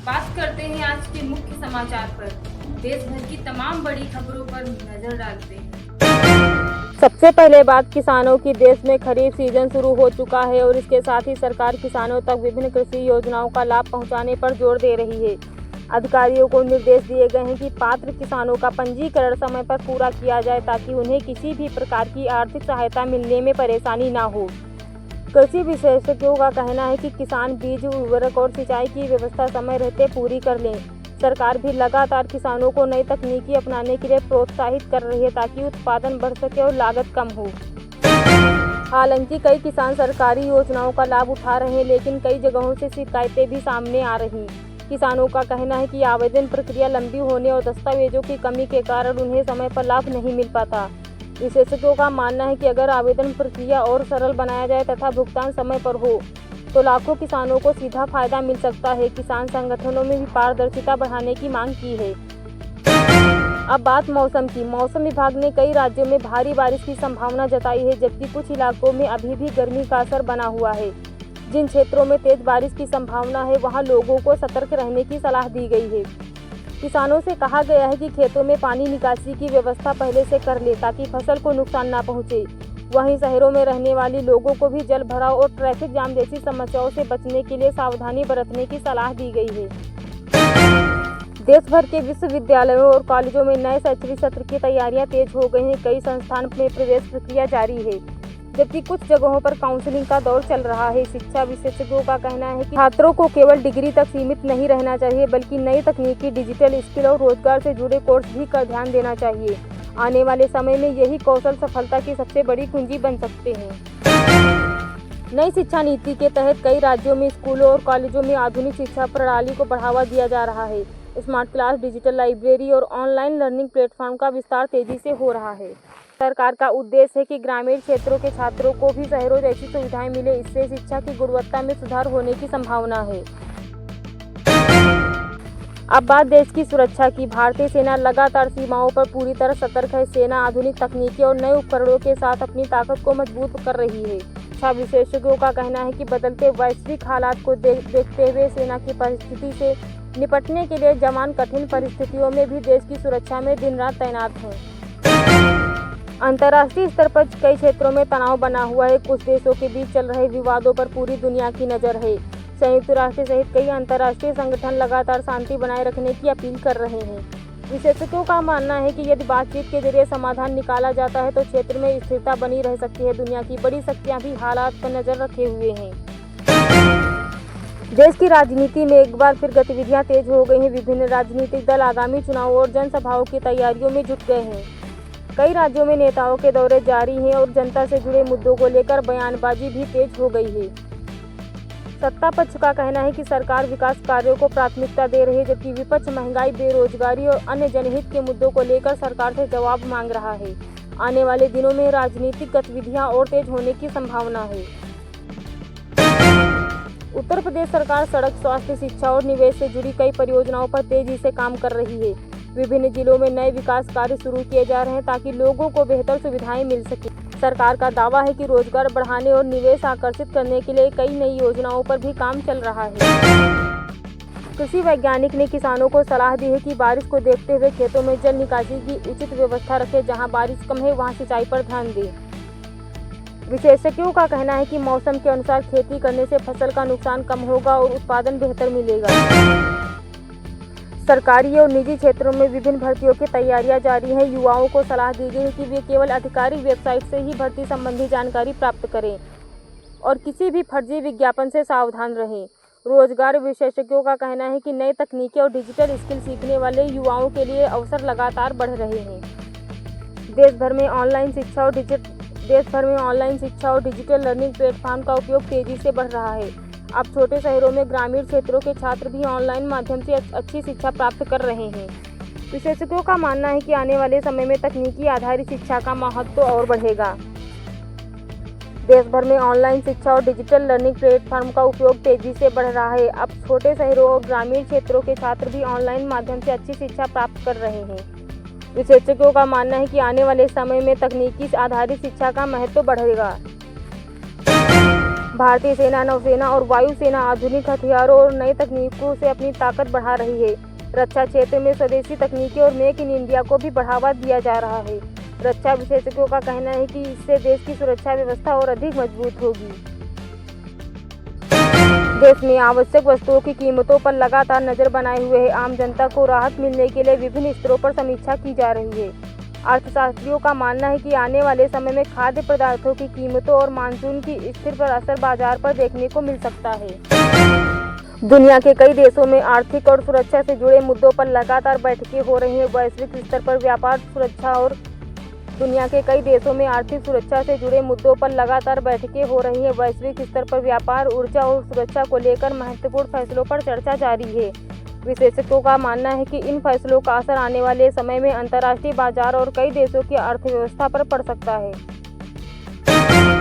बात करते हैं आज के मुख्य समाचार पर। देश भर की तमाम बड़ी खबरों पर नजर डालते हैं। सबसे पहले बात किसानों की। देश में खरीफ सीजन शुरू हो चुका है और इसके साथ ही सरकार किसानों तक विभिन्न कृषि योजनाओं का लाभ पहुंचाने पर जोर दे रही है। अधिकारियों को निर्देश दिए गए हैं कि पात्र किसानों का पंजीकरण समय पर पूरा किया जाए ताकि उन्हें किसी भी प्रकार की आर्थिक सहायता मिलने में परेशानी न हो। कृषि विशेषज्ञों का कहना है कि किसान बीज, उर्वरक और सिंचाई की व्यवस्था समय रहते पूरी कर लें। सरकार भी लगातार किसानों को नई तकनीकी अपनाने के लिए प्रोत्साहित कर रही है ताकि उत्पादन बढ़ सके और लागत कम हो। हालांकि कई किसान सरकारी योजनाओं का लाभ उठा रहे हैं, लेकिन कई जगहों से शिकायतें भी सामने आ रही। किसानों का कहना है कि आवेदन प्रक्रिया लंबी होने और दस्तावेजों की कमी के कारण उन्हें समय पर लाभ नहीं मिल पाता। विशेषज्ञों का मानना है कि अगर आवेदन प्रक्रिया और सरल बनाया जाए तथा भुगतान समय पर हो तो लाखों किसानों को सीधा फायदा मिल सकता है। किसान संगठनों में भी पारदर्शिता बढ़ाने की मांग की है। अब बात मौसम की। मौसम विभाग ने कई राज्यों में भारी बारिश की संभावना जताई है, जबकि कुछ इलाकों में अभी भी गर्मी का असर बना हुआ है। जिन क्षेत्रों में तेज बारिश की संभावना है वहां लोगों को सतर्क रहने की सलाह दी गई है। किसानों से कहा गया है कि खेतों में पानी निकासी की व्यवस्था पहले से कर ले ताकि फसल को नुकसान न पहुंचे। वहीं शहरों में रहने वाले लोगों को भी जल भराव और ट्रैफिक जाम जैसी समस्याओं से बचने के लिए सावधानी बरतने की सलाह दी गई है। देश भर के विश्वविद्यालयों और कॉलेजों में नए शैक्षणिक सत्र की तैयारियां तेज हो गई हैं। कई संस्थान में प्रवेश प्रक्रिया जारी है, जबकि कुछ जगहों पर काउंसलिंग का दौर चल रहा है। शिक्षा विशेषज्ञों का कहना है कि छात्रों को केवल डिग्री तक सीमित नहीं रहना चाहिए, बल्कि नई तकनीकी, डिजिटल स्किल और रोजगार से जुड़े कोर्स भी का ध्यान देना चाहिए। आने वाले समय में यही कौशल सफलता की सबसे बड़ी कुंजी बन सकते हैं। नई शिक्षा नीति के तहत कई राज्यों में स्कूलों और कॉलेजों में आधुनिक शिक्षा प्रणाली को बढ़ावा दिया जा रहा है। स्मार्ट क्लास, डिजिटल लाइब्रेरी और ऑनलाइन लर्निंग प्लेटफॉर्म का विस्तार तेजी से हो रहा है। सरकार का उद्देश्य है कि ग्रामीण क्षेत्रों के छात्रों को भी शहरों जैसी सुविधाएं मिले। इससे शिक्षा की गुणवत्ता में सुधार होने की संभावना है। अब बात देश की सुरक्षा की। भारतीय सेना लगातार सीमाओं पर पूरी तरह सतर्क है। सेना आधुनिक तकनीकी और नए उपकरणों के साथ अपनी ताकत को मजबूत कर रही है। रक्षा विशेषज्ञों का कहना है कि बदलते वैश्विक हालात को देखते हुए सेना की परिस्थिति से निपटने के लिए जवान कठिन परिस्थितियों में भी देश की सुरक्षा में दिन रात तैनात हैं। अंतर्राष्ट्रीय स्तर पर कई क्षेत्रों में तनाव बना हुआ है। कुछ देशों के बीच चल रहे विवादों पर पूरी दुनिया की नज़र है। संयुक्त राष्ट्र सहित कई अंतर्राष्ट्रीय संगठन लगातार शांति बनाए रखने की अपील कर रहे हैं। विशेषज्ञों का मानना है कि यदि बातचीत के जरिए समाधान निकाला जाता है तो क्षेत्र में स्थिरता बनी रह सकती है। दुनिया की बड़ी शक्तियां भी हालात पर नजर रखे हुए हैं। देश की राजनीति में एक बार फिर गतिविधियां तेज हो गई हैं। विभिन्न राजनीतिक दल आगामी चुनाव और जनसभाओं की तैयारियों में जुट गए हैं। कई राज्यों में नेताओं के दौरे जारी हैं और जनता से जुड़े मुद्दों को लेकर बयानबाजी भी तेज हो गई है। सत्ता पक्ष का कहना है कि सरकार विकास कार्यों को प्राथमिकता दे रही है, जबकि विपक्ष महंगाई, बेरोजगारी और अन्य जनहित के मुद्दों को लेकर सरकार से जवाब मांग रहा है। आने वाले दिनों में राजनीतिक गतिविधियां और तेज होने की संभावना है। उत्तर प्रदेश सरकार सड़क, स्वास्थ्य, शिक्षा और निवेश से जुड़ी कई परियोजनाओं पर तेजी से काम कर रही है। विभिन्न जिलों में नए विकास कार्य शुरू किए जा रहे हैं ताकि लोगों को बेहतर सुविधाएं मिल सके। सरकार का दावा है कि रोजगार बढ़ाने और निवेश आकर्षित करने के लिए कई नई योजनाओं पर भी काम चल रहा है। कृषि वैज्ञानिक ने किसानों को सलाह दी है कि बारिश को देखते हुए खेतों में जल निकासी की उचित व्यवस्था रखें। जहां बारिश कम है वहां सिंचाई पर ध्यान दें। विशेषज्ञों का कहना है कि मौसम के अनुसार खेती करने से फसल का नुकसान कम होगा और उत्पादन बेहतर मिलेगा। सरकारी और निजी क्षेत्रों में विभिन्न भर्तियों की तैयारियां जारी हैं। युवाओं को सलाह दी गई है कि वे केवल आधिकारिक वेबसाइट से ही भर्ती संबंधी जानकारी प्राप्त करें और किसी भी फर्जी विज्ञापन से सावधान रहें। रोजगार विशेषज्ञों का कहना है कि नई तकनीकी और डिजिटल स्किल सीखने वाले युवाओं के लिए अवसर लगातार बढ़ रहे हैं। देश भर में ऑनलाइन शिक्षा और डिजिटल लर्निंग प्लेटफॉर्म का उपयोग तेजी से बढ़ रहा है। अब छोटे शहरों में ग्रामीण क्षेत्रों के छात्र भी ऑनलाइन माध्यम से अच्छी शिक्षा प्राप्त कर रहे हैं। विशेषज्ञों का मानना है कि आने वाले समय में तकनीकी आधारित शिक्षा का महत्व और बढ़ेगा। देश भर में ऑनलाइन शिक्षा और डिजिटल लर्निंग प्लेटफॉर्म का उपयोग तेजी से बढ़ रहा है। अब छोटे शहरों और ग्रामीण क्षेत्रों के छात्र भी ऑनलाइन माध्यम से अच्छी शिक्षा प्राप्त कर रहे हैं। विशेषज्ञों का मानना है कि आने वाले समय में तकनीकी आधारित शिक्षा का महत्व बढ़ेगा। भारतीय सेना, नौसेना और वायुसेना आधुनिक हथियारों और नई तकनीकों से अपनी ताकत बढ़ा रही है। रक्षा क्षेत्र में स्वदेशी तकनीकें और मेक इन इंडिया को भी बढ़ावा दिया जा रहा है। रक्षा विशेषज्ञों का कहना है कि इससे देश की सुरक्षा व्यवस्था और अधिक मजबूत होगी। देश में आवश्यक वस्तुओं की कीमतों पर लगातार नजर बनाए हुए है। आम जनता को राहत मिलने के लिए विभिन्न स्तरों पर समीक्षा की जा रही है। अर्थशास्त्रियों का मानना है कि आने वाले समय में खाद्य पदार्थों की कीमतों और मानसून की स्थिति पर असर बाजार पर देखने को मिल सकता है। दुनिया के कई देशों में आर्थिक और सुरक्षा से जुड़े मुद्दों पर लगातार बैठकें हो रही हैं। वैश्विक स्तर पर व्यापार, सुरक्षा और दुनिया के कई देशों में आर्थिक सुरक्षा से जुड़े मुद्दों पर लगातार बैठकें हो रही हैं। वैश्विक स्तर पर व्यापार, ऊर्जा और सुरक्षा को लेकर महत्वपूर्ण फैसलों पर चर्चा जारी है। विशेषज्ञों का मानना है कि इन फैसलों का असर आने वाले समय में अंतर्राष्ट्रीय बाजार और कई देशों की अर्थव्यवस्था पर पड़ सकता है।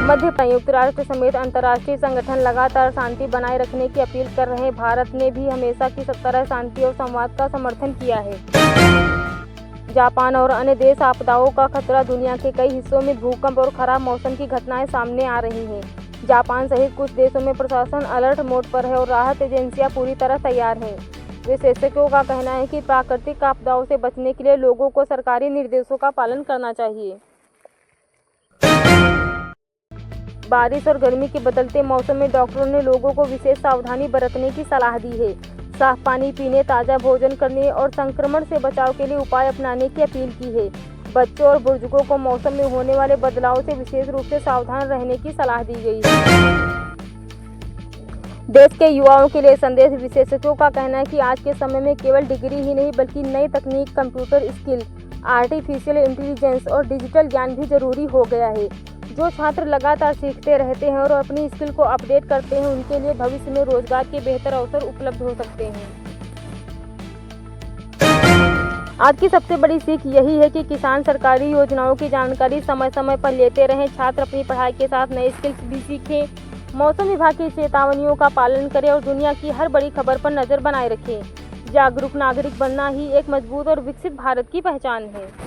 मध्य संयुक्त राष्ट्र समेत अंतर्राष्ट्रीय संगठन लगातार शांति बनाए रखने की अपील कर रहे हैं। भारत ने भी हमेशा की तरह शांति और संवाद का समर्थन किया है। जापान और अन्य देश आपदाओं का खतरा। दुनिया के कई हिस्सों में भूकंप और खराब मौसम की घटनाएं सामने आ रही हैं। जापान सहित कुछ देशों में प्रशासन अलर्ट मोड पर है और राहत एजेंसियां पूरी तरह तैयार हैं। विशेषज्ञों का कहना है कि प्राकृतिक आपदाओं से बचने के लिए लोगों को सरकारी निर्देशों का पालन करना चाहिए। बारिश और गर्मी के बदलते मौसम में डॉक्टरों ने लोगों को विशेष सावधानी बरतने की सलाह दी है। साफ पानी पीने, ताज़ा भोजन करने और संक्रमण से बचाव के लिए उपाय अपनाने की अपील की है। बच्चों और बुजुर्गों को मौसम में होने वाले बदलाव से विशेष रूप से सावधान रहने की सलाह दी गई है। देश के युवाओं के लिए संदेश। विशेषज्ञों का कहना है कि आज के समय में केवल डिग्री ही नहीं बल्कि नई तकनीक, कंप्यूटर स्किल, आर्टिफिशियल इंटेलिजेंस और डिजिटल ज्ञान भी जरूरी हो गया है। जो छात्र लगातार सीखते रहते हैं और अपनी स्किल को अपडेट करते हैं, उनके लिए भविष्य में रोजगार के बेहतर अवसर उपलब्ध हो सकते हैं। आज की सबसे बड़ी सीख यही है कि किसान सरकारी योजनाओं की जानकारी समय समय पर लेते रहें। छात्र अपनी पढ़ाई के साथ नए स्किल्स भी सीखें, मौसम विभाग की चेतावनियों का पालन करें और दुनिया की हर बड़ी खबर पर नजर बनाए रखें। जागरूक नागरिक बनना ही एक मजबूत और विकसित भारत की पहचान है।